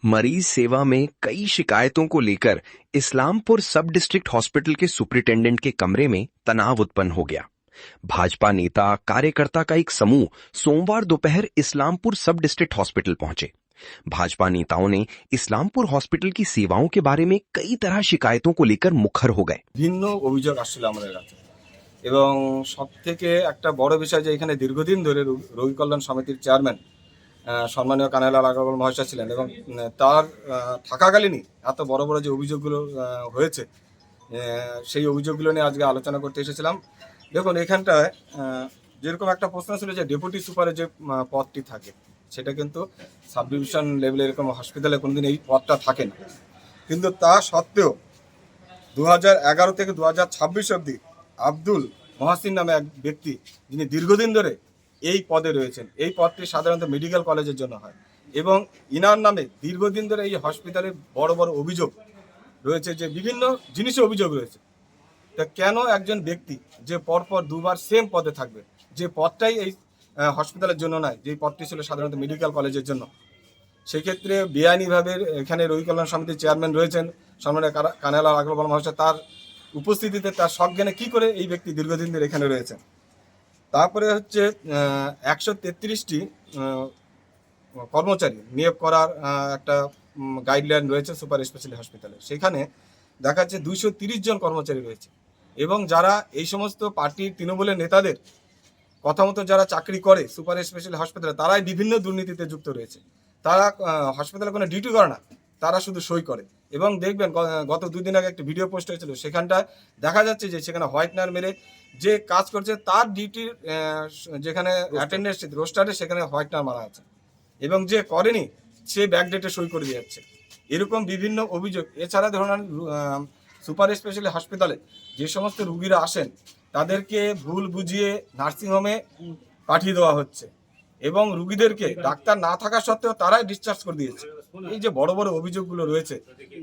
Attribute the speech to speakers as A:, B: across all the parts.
A: मरीज सेवा में कई शिकायतों को लेकर इस्लामपुर सब डिस्ट्रिक्ट हॉस्पिटल के सुपरिटेंडेंट के कमरे में तनाव उत्पन्न हो गया। भाजपा नेता कार्यकर्ता का एक समूह सोमवार दोपहर इस्लामपुर सब डिस्ट्रिक्ट हॉस्पिटल पहुंचे। भाजपा नेताओं ने इस्लामपुर हॉस्पिटल की सेवाओं के बारे में कई तरह शिकायतों को लेकर मुखर हो गए।
B: ভিন্ন অভিযোগ আসছিল আমাদের কাছে এবং সবথেকে একটা বড় বিষয় যে এখানে দীর্ঘদিন ধরে রোগী কল্যাণ সমিতির চেয়ারম্যান সম্মানীয় কানাইলাল আগরওয়াল মহাশয় ছিলেন এবং তার থাকাকালীনই এত বড় বড় যে অভিযোগগুলো হয়েছে সেই অভিযোগগুলো নিয়ে আজকে আলোচনা করতে এসেছিলাম। দেখুন, এখানটায় যেরকম একটা প্রশ্ন ছিল যে ডেপুটি সুপারের যে পদটি থাকে সেটা কিন্তু সাব ডিভিশন লেভেলে এরকম হসপিটালে কোনোদিন এই পদটা থাকে না, কিন্তু তা সত্ত্বেও 2011 থেকে 2026 অবধি আব্দুল মহাসিন নামে এক ব্যক্তি যিনি দীর্ঘদিন ধরে এই পদে রয়েছেন। এই পদটি সাধারণত মেডিকেল কলেজের জন্য হয় এবং ইনার নামে দীর্ঘদিন ধরে এই হসপিটালে বড় বড় অভিযোগ রয়েছে, যে বিভিন্ন জিনিসে অভিযোগ রয়েছে। তা কেন একজন ব্যক্তি যে পরপর দুবার সেম পদে থাকবে, যে পদটাই এই হসপিটালের জন্য নয়, যে পদটি ছিল সাধারণত মেডিকেল কলেজের জন্য, সেই ক্ষেত্রে বেআইনিভাবে এখানে রোগী কল্যাণ সমিতির চেয়ারম্যান রয়েছেন সম্মানীয় কানাইলাল আগরওয়াল মহাশয়, তার উপস্থিতিতে তার সজ্ঞানে কী করে এই ব্যক্তি দীর্ঘদিন ধরে এখানে রয়েছেন। তারপরে হচ্ছে 133টি কর্মচারী নিয়োগ করার একটা গাইডলাইন রয়েছে সুপার স্পেশালিটি হসপিটালে। সেখানে দেখা যাচ্ছে 230 জন কর্মচারী রয়েছে এবং যারা এই সমস্ত পার্টির তৃণমূলের নেতাদের কথা মতো যারা চাকরি করে সুপার স্পেশালিটি হসপিটালে, তারাই বিভিন্ন দুর্নীতিতে যুক্ত রয়েছে। তারা হসপিটালে কোনো ডিউটি করে না, তারা শুধু সই করে। এবং দেখবেন গত 2 দিন আগে একটা ভিডিও পোস্ট হয়েছিল, সেখানটায় দেখা যাচ্ছে যে সেখানে হোয়াইটনার মেরে যে কাজ করছে তার ডিউটির যেখানে অ্যাটেন্ডেন্স রোস্টারে সেখানে হোয়াইটনার মারা আছে এবং যে করেনি সে ব্যাকডেটে সই করে দিয়ে যাচ্ছে। এরকম বিভিন্ন অভিযোগ। এছাড়া ধরুন সুপার স্পেশালিটি হসপিটালে যে সমস্ত রুগীরা আসেন তাদেরকে ভুল বুঝিয়ে নার্সিংহোমে পাঠিয়ে দেওয়া হচ্ছে এবং রুগীদেরকে ডাক্তার না থাকা সত্ত্বেও তারাই ডিসচার্জ করে দিয়েছে। এই যে বড় বড় অভিযোগগুলো রয়েছে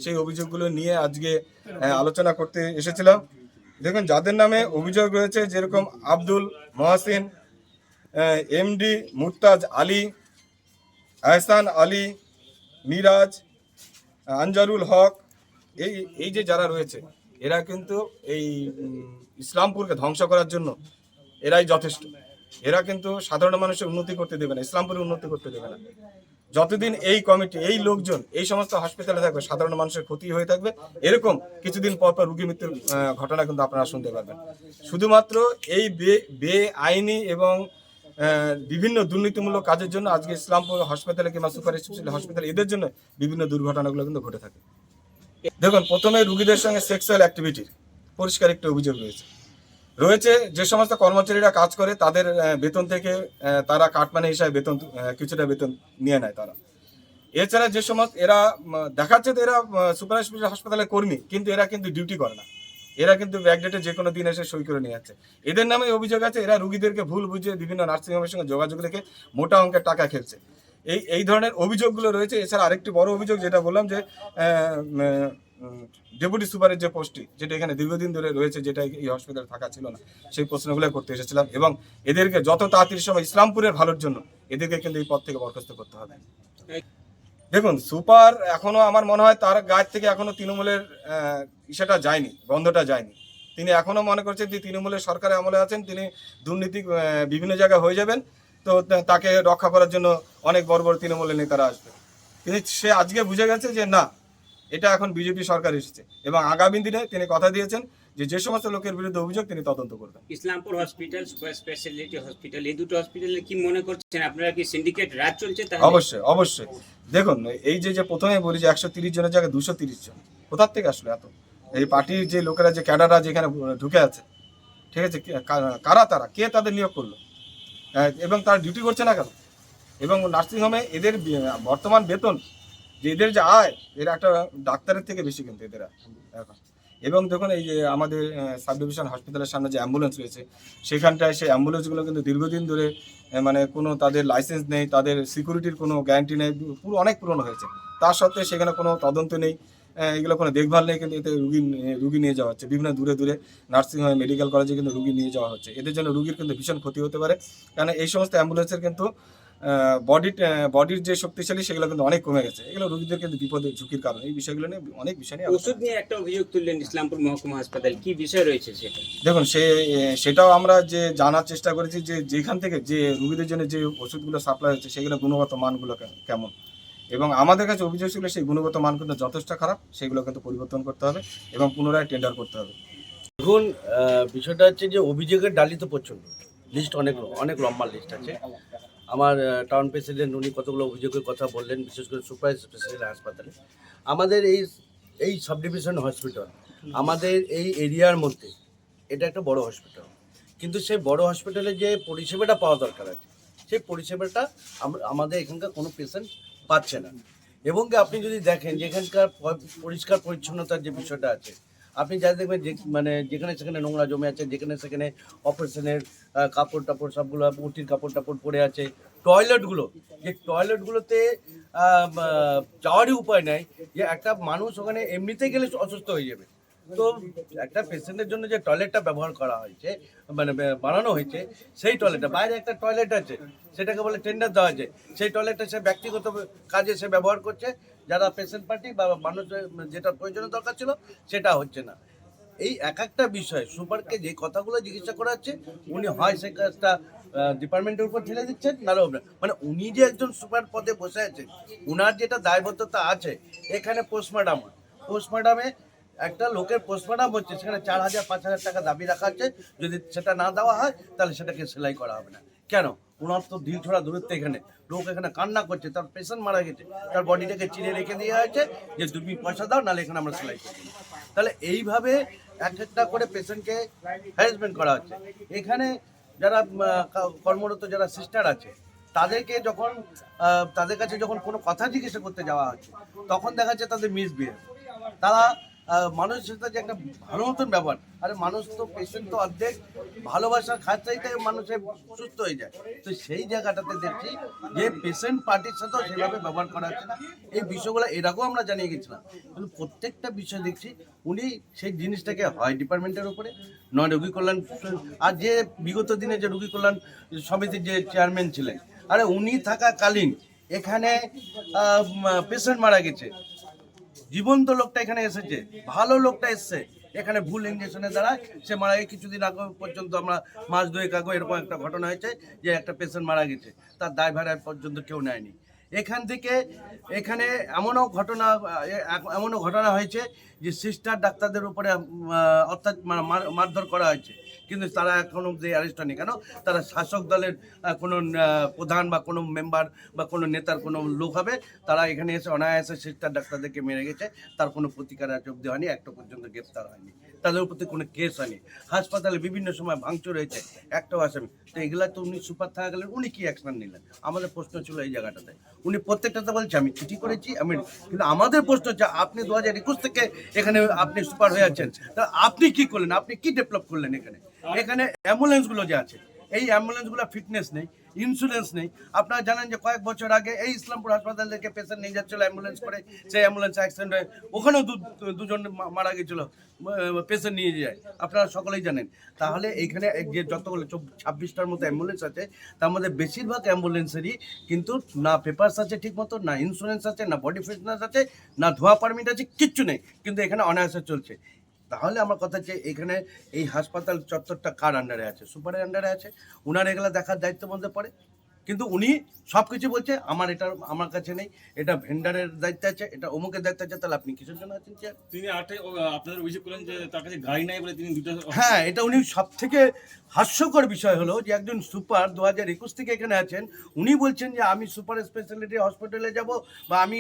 B: সেই অভিযোগগুলো নিয়ে আজকে আলোচনা করতে এসেছিলাম। দেখুন, যাদের নামে অভিযোগ রয়েছে যেরকম আব্দুল মহাসিন, এমডি মুরতাজ আলী, আহসান আলী, মিরাজ, আনজারুল হক, এই যে যারা রয়েছে এরা কিন্তু এই ইসলামপুরকে ধ্বংস করার জন্য এরাই যথেষ্ট। এরা কিন্তু সাধারণ মানুষের উন্নতি করতে দেবে না, ইসলামপুরের উন্নতি করতে দেবে না। যতদিন এই কমিটি, এই লোকজন এই সমস্ত হসপিটালে থাকবে সাধারণ মানুষের ক্ষতি হয়ে থাকবে। এরকম কিছুদিন পর পর রুগী মৃত্যুর ঘটনা কিন্তু আপনারা শুনতে পারবেন। শুধুমাত্র এই বেআইনি এবং বিভিন্ন দুর্নীতিমূলক কাজের জন্য আজকে ইসলামপুর হসপিটালে কিংবা সুপার স্পেশালিটি হসপিটাল এদের জন্য বিভিন্ন দুর্ঘটনাগুলো কিন্তু ঘটে থাকে। দেখুন, প্রথমে রুগীদের সঙ্গে সেক্সুয়াল অ্যাক্টিভিটির পরিষ্কার একটা অভিযোগ রয়েছে। যে সমস্ত কর্মচারীরা কাজ করে তাদের বেতন থেকে তারা কাটমানি হিসাবে বেতন কিছুটা বেতন নিয়ে নেয় তারা। এছাড়া যে সমস্ত এরা দেখাচ্ছে তো এরা সুপার স্পেশালিটি হাসপাতালের কর্মী, কিন্তু এরা কিন্তু ডিউটি করে না, এরা কিন্তু ব্যাকডেটে যে কোনো দিন এসে সই করে নিয়ে যাচ্ছে। এদের নামে অভিযোগ আছে এরা রুগীদেরকে ভুল বুঝিয়ে বিভিন্ন নার্সিংহোমের সঙ্গে যোগাযোগ রেখে মোটা অঙ্কের টাকা খেলছে। এই ধরনের অভিযোগগুলো রয়েছে। এছাড়া আরেকটি বড় অভিযোগ যেটা বললাম যে ডেপুটি সুপারের যে পোস্টটি, যেটা এখানে দীর্ঘদিন ধরে রয়েছে, যেটা এই হসপিটালে থাকা ছিল না, সেই প্রশ্নগুলো করতে এসেছিলাম এবং এদেরকে যত তাড়াতাড়ি সময় ইসলামপুরের ভালোর জন্য এদেরকে কিন্তু এই পদ থেকে বরখাস্ত করতে হবে। দেখুন, সুপার এখনো আমার মনে হয় তার গায়ের থেকে এখনো তৃণমূলের ইসেটা যায়নি, গন্ধটা যায়নি। তিনি এখনো মনে করছেন যে তৃণমূলের সরকারে আমলে আছেন, তিনি দুর্নীতি বিভিন্ন জায়গায় হয়ে যাবেন, তো তাকে রক্ষা করার জন্য অনেক বড় বড় তৃণমূলের নেতারা আসবে। কিন্তু সে আজকে বুঝে গেছে যে না, এটা এখন বিজেপি সরকার এসেছে এবং আগামী দিনে তিনি কথা দিয়েছেন যে সমস্ত লোকের বিরুদ্ধে অভিযোগ তিনি তদন্ত করবেন।
C: Islampur hospital, super speciality hospital, এই দুটো হসপিটালে কি মনে করছেন আপনারা, কি সিন্ডিকেট রাজ চলছে?
B: অবশ্যই অবশ্যই। দেখুন, এই যে প্রথমে বলি যে 130 জনের জায়গায় 230 জন, কোথার থেকে আসলো এত? এই পার্টির যে লোকেরা, যে ক্যাডাররা যেখানে ঢুকে আছে, ঠিক আছে, কারা তারা, কে তাদের নিয়োগ করলো এবং তারা ডিউটি করছে না কেন? এবং নার্সিংহোমে এদের বর্তমান বেতন, যে এদের যে আয়, এরা একটা ডাক্তারের থেকে বেশি কিন্তু এদের এখন। এবং দেখুন, এই যে আমাদের সাব ডিভিশন হসপিটালের সামনে যে অ্যাম্বুলেন্স রয়েছে, সেখানটায় সেই অ্যাম্বুলেন্সগুলো কিন্তু দীর্ঘদিন ধরে মানে কোনো তাদের লাইসেন্স নেই, তাদের সিকিউরিটির কোনো গ্যারান্টি নেই, অনেক পুরনো হয়েছে। তার সত্ত্বে সেখানে কোনো তদন্ত নেই, এগুলো কোনো দেখভাল নেই, কিন্তু এতে রুগী নিয়ে যাওয়া হচ্ছে বিভিন্ন দূরে দূরে নার্সিংহোম, মেডিকেল কলেজে কিন্তু রুগী নিয়ে যাওয়া হচ্ছে। এদের জন্য রুগীর কিন্তু ভীষণ ক্ষতি হতে পারে, কারণ এই সমস্ত অ্যাম্বুলেন্সের কিন্তু বডির যে শক্তিশালী সেগুলো কিন্তু অনেক কমে গেছে। এগুলো রোগীদের কিন্তু বিপদের ঝুঁকির কারণ। এই বিষয়গুলো নিয়ে অনেক বিষয় নিয়ে আলোচনা
C: ওষুধ নিয়ে একটা অভিযোগ তুললেন ইসলামপুর মহকুমা হাসপাতাল, কি বিষয় রয়েছে সেটা?
B: দেখুন সেটাও আমরা যে জানার চেষ্টা করেছি যে যেখান থেকে যে রোগীদের জন্য যে ওষুধগুলো সাপ্লাই হচ্ছে সেগুলো গুণগত মানগুলো কেমন, এবং আমাদের কাছে অভিযোগ ছিল সেই গুণগত মান কিন্তু যথেষ্ট খারাপ, সেগুলো কিন্তু পরিবর্তন করতে হবে এবং পুনরায় টেন্ডার করতে হবে।
D: দেখুন, বিষয়টা হচ্ছে যে অভিযোগের ডালি তো প্রচণ্ড, লিস্ট অনেক অনেক লম্বা লিস্ট আছে। আমার টাউন প্রেসিডেন্ট উনি কতগুলো অভিযোগের কথা বললেন, বিশেষ করে সুপার স্পেশালিটি হাসপাতালে। আমাদের এই সাব ডিভিশন হসপিটাল আমাদের এই এরিয়ার মধ্যে এটা একটা বড় হসপিটাল, কিন্তু সেই বড় হসপিটালে যে পরিষেবাটা পাওয়া দরকার আছে সেই পরিষেবাটা আমাদের এখানকার কোনো পেশেন্ট পাচ্ছে না। এবং কি আপনি যদি দেখেন যে এখানকার পরিষ্কার পরিচ্ছন্নতার যে বিষয়টা আছে, আপনি যা দেখবেন যে মানে যেখানে সেখানে নোংরা জমে আছে, যেখানে সেখানে অপারেশনের কাপড় টাপড় সবগুলো উটির কাপড় টাপড় পরে আছে। টয়লেটগুলো, যে টয়লেটগুলোতে যাওয়ারই উপায় নাই, যে একটা মানুষ ওখানে এমনিতে গেলে অসুস্থ হয়ে যাবে। তো একটা পেশেন্টের জন্য যে টয়লেটটা ব্যবহার করা হয়েছে মানে বানানো হয়েছে, সেই টয়লেটটা বাইরে একটা টয়লেট আছে, সেটাকে বলে টেন্ডার দেওয়া আছে, সেই টয়লেটটা সে ব্যক্তিগত কাজে সে ব্যবহার করছে, যারা পেশেন্ট পার্টি বা মানুষ যেটা প্রয়োজনীয় দরকার ছিল সেটা হচ্ছে না। এই একটা বিষয় সুপারকে যে কথাগুলো জিজ্ঞাসা করা হচ্ছে, উনি হয় সে কাজটা ডিপার্টমেন্টের উপর ঠেলে দিচ্ছেন, নাহলে হবে না। মানে উনি যে একজন সুপার পদে বসে আছেন, উনার যেটা দায়বদ্ধতা আছে, এখানে পোস্টমার্টামে একটা লোকের পোস্টমার্টাম হচ্ছে, সেখানে 4,000 5,000 টাকা দাবি রাখা হচ্ছে। যদি সেটা না দেওয়া হয় তাহলে সেটাকে সেলাই করা হবে না। কেন? ওনার তো ঢিল ছোড়া দূরত্ব, এখানে লোক এখানে কান্না করছে, তার পেশেন্ট মারা গেছে, তার বডিটাকে চিরে রেখে দেওয়া হয়েছে যে তুমি পয়সা দাও, নাহলে এখানে আমরা সেলাই করবো। তাহলে এইভাবে একটা করে পেশেন্টকে হ্যারাসমেন্ট করা হচ্ছে। এখানে যারা কর্মরত যারা সিস্টার আছে, তাদেরকে যখন তাদের কাছে যখন কোনো কথা জিজ্ঞাসা করতে যাওয়া হচ্ছে, তখন দেখা যাচ্ছে তাদের মিসবিহেভ। তারা মানুষের সাথে যে একটা ভালো মতন ব্যবহার, আরে মানুষ তো পেশেন্ট তো অর্ধেক ভালোবাসার খাঁচাইতে মানুষের সুস্থ হয়ে যায়। তো সেই জায়গাটাতে দেখছি যে পেশেন্ট পার্টির সাথেও সেভাবে ব্যবহার করা হচ্ছে না। এই বিষয়গুলো এরকম আমরা জানিয়ে গেছিলাম, কিন্তু প্রত্যেকটা বিষয় দেখছি উনি সেই জিনিসটাকে হয় ডিপার্টমেন্টের উপরে, নয় রোগী কল্যাণ। আর যে বিগত দিনে যে রোগী কল্যাণ সমিতির যে চেয়ারম্যান ছিলেন, আরে উনি থাকাকালীন এখানে পেশেন্ট মারা গেছে, জীবন্ত লোকটা এখানে এসেছে, ভালো লোকটা এসছে, এখানে ভুল ইঞ্জেকশনের দ্বারা সে মারা গেছে। কিছুদিন আগে পর্যন্ত আমরা মাস দুয়েক আগে এরকম একটা ঘটনা হয়েছে যে একটা পেশেন্ট মারা গেছে, তার দায়ভার পর্যন্ত কেউ নেয়নি। এখান থেকে এখানে এমনও ঘটনা হয়েছে যে সিস্টার ডাক্তারদের উপরে মারধর করা হয়েছে, কিন্তু তারা এখন অব্দি অ্যারেস্ট হয়নি। কেন? তারা শাসক দলের কোনো প্রধান বা কোনো মেম্বার বা কোনো নেতার কোনো লোক হবে, তারা এখানে এসে অনায়াসে সিস্টার ডাক্তারদেরকে মেরে গেছে, তার কোনো প্রতিকার আজ অব্দি হয়নি, একটা পর্যন্ত গ্রেপ্তার হয়নি, তাদের উপর কোনো কেস হয়নি। হাসপাতালে বিভিন্ন সময় ভাঙচুর হয়েছে, একটাও আসামি। তো এগুলা তো উনি সুপার থাকা গেলেন, উনি কি অ্যাকশন নিলেন? আমাদের প্রশ্ন ছিল এই জায়গাটাতে। উনি প্রত্যেকটাতে বলছে আমি চিঠি করেছি, কিন্তু আমাদের প্রশ্ন হচ্ছে আপনি 2021 থেকে এখানে আপনি সুপার হয়ে আছেন, তা আপনি কি করলেন? আপনি কি ডেভেলপ করলেন? এখানে অ্যাম্বুলেন্সগুলো যে আছে, এই অ্যাম্বুলেন্সগুলো ফিটনেস নেই, ইন্স্যুরেন্স নেই। আপনারা জানেন যে কয়েক বছর আগে এই ইসলামপুর হাসপাতাল থেকে পেশেন্ট নিয়ে যাচ্ছিল অ্যাম্বুলেন্স করে, সেই অ্যাম্বুলেন্স অ্যাক্সিডেন্ট হয়ে ওখানেও দুজন মারা গেছিলো, পেশেন্ট নিয়ে যায়, আপনারা সকলেই জানেন। তাহলে এইখানে যে যতগুলো 26টার মতো অ্যাম্বুলেন্স আছে, তার মধ্যে বেশিরভাগ অ্যাম্বুলেন্সেরই কিন্তু না পেপারস আছে ঠিক মতো, না ইন্স্যুরেন্স আছে, না বডি ফিটনেস আছে, না ধোয়া পারমিট আছে, কিচ্ছু নেই, কিন্তু এখানে অনায়াসে চলছে। তাহলে আমার কথা হচ্ছে এখানে এই হাসপাতাল চত্বরটা কার আন্ডারে আছে? সুপারের আন্ডারে আছে। উনার এগুলো দেখার দায়িত্ব মধ্যে পড়ে, কিন্তু উনি সব কিছু বলছে আমার কাছে নেই, এটা ভেন্ডারের দায়িত্ব আছে, এটা অমুকের দায়িত্ব আছে। তাহলে আপনি কিসের জন্য আছেন চেয়ার?
E: তিনি আপনাদের অভিযোগ করলেন যে তার কাছে গাড়ি নাই বলে তিনি দুটো।
D: হ্যাঁ, এটা উনি সব থেকে হাস্যকর বিষয় হলো যে একজন সুপার 2021 থেকে এখানে আছেন, উনি বলছেন যে আমি সুপার স্পেশালিটি হসপিটালে যাব বা আমি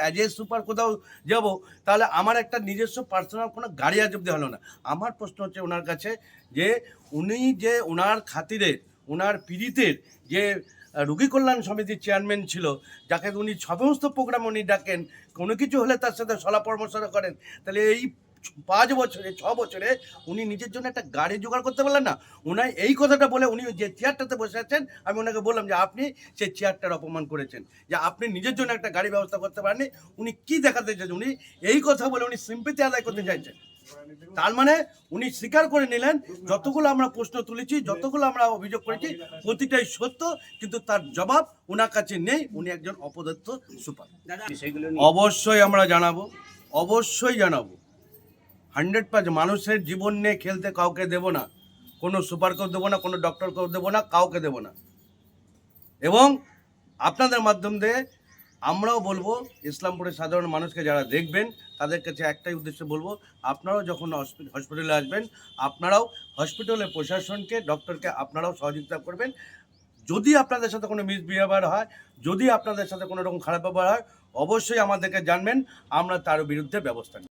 D: অ্যাজ এ সুপার কোথাও যাব, তাহলে আমার একটা নিজস্ব পার্সোনাল কোনো গাড়ি আজ অব্দি হলো না। আমার প্রশ্ন হচ্ছে ওনার কাছে যে উনি যে ওনার খাতিরে ওনার পীড়িতের যে রোগী কল্যাণ সমিতির চেয়ারম্যান ছিল, যাকে উনি সমস্ত প্রোগ্রাম উনি ডাকেন, কোনো কিছু হলে তার সাথে সলা পরামর্শ করেন, তাহলে এই 5 বছরে 6 বছরে উনি নিজের জন্য একটা গাড়ি জোগাড় করতে পারলেন না। উনি এই কথাটা বলে উনি যে চেয়ারটাতে বসে আছেন, আমি ওনাকে বললাম যে আপনি সেই চেয়ারটার অপমান করেছেন, যে আপনি নিজের জন্য একটা গাড়ি ব্যবস্থা করতে পারেননি। উনি কি দেখাতে চাইছেন? উনি এই কথা বলে উনি সিম্পেথি আদায় করতে চাইছেন। তার মানে উনি স্বীকার করে নিলেন যতগুলো আমরা প্রশ্ন তুলেছি, যতগুলো আমরা অভিযোগ করেছি প্রতিটাই সত্য, কিন্তু তার জবাব ওনার কাছে নেই। উনি একজন অপদস্থ সুপার।
C: দাদা বিষয়গুলো নিয়ে
D: অবশ্যই আমরা জানাবো, অবশ্যই জানাবো। 100% মানুষের জীবন নিয়ে খেলতে কাউকে দেব না, কোনো সুপারকেও দেবো না, কোনো ডক্টরকেও দেবো না, কাউকে দেবো না। এবং আপনাদের মাধ্যম দিয়ে আমরাও বলবো, ইসলামপুরের সাধারণ মানুষকে যারা দেখবেন তাদের কাছে একটাই উদ্দেশ্য বলবো, আপনারাও যখন হসপিটালে আসবেন, আপনারাও হসপিটালের প্রশাসনকে, ডক্টরকে আপনারাও সহযোগিতা করবেন। যদি আপনাদের সাথে কোনো মিসবিহেভিয়ার হয়, যদি আপনাদের সাথে কোনো রকম খারাপ ব্যবহার হয়, অবশ্যই আমাদেরকে জানবেন, আমরা তার বিরুদ্ধে ব্যবস্থা নেব।